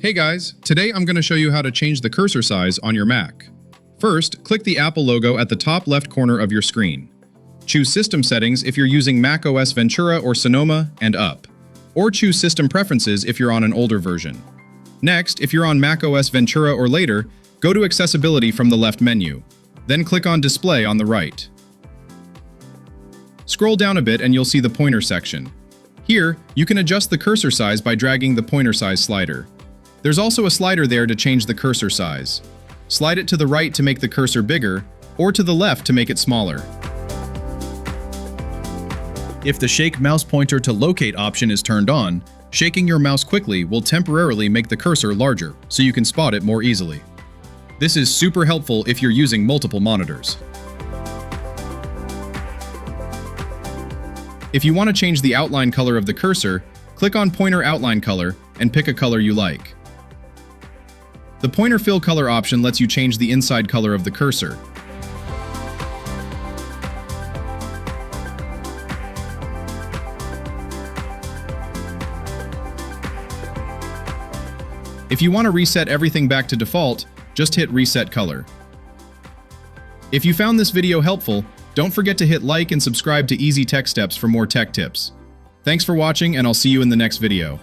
Hey guys, today I'm going to show you how to change the cursor size on your Mac. First, click the Apple logo at the top left corner of your screen. Choose System Settings if you're using macOS Ventura or Sonoma and up. Or choose System Preferences if you're on an older version. Next, if you're on macOS Ventura or later, go to Accessibility from the left menu. Then click on Display on the right. Scroll down a bit and you'll see the pointer section. Here, you can adjust the cursor size by dragging the pointer size slider. There's also a slider there to change the cursor size. Slide it to the right to make the cursor bigger, or to the left to make it smaller. If the Shake Mouse Pointer to Locate option is turned on, shaking your mouse quickly will temporarily make the cursor larger, so you can spot it more easily. This is super helpful if you're using multiple monitors. If you want to change the outline color of the cursor, click on Pointer Outline Color and pick a color you like. The Pointer Fill Color option lets you change the inside color of the cursor. If you want to reset everything back to default, just hit Reset Color. If you found this video helpful, don't forget to hit like and subscribe to Easy Tech Steps for more tech tips. Thanks for watching, and I'll see you in the next video.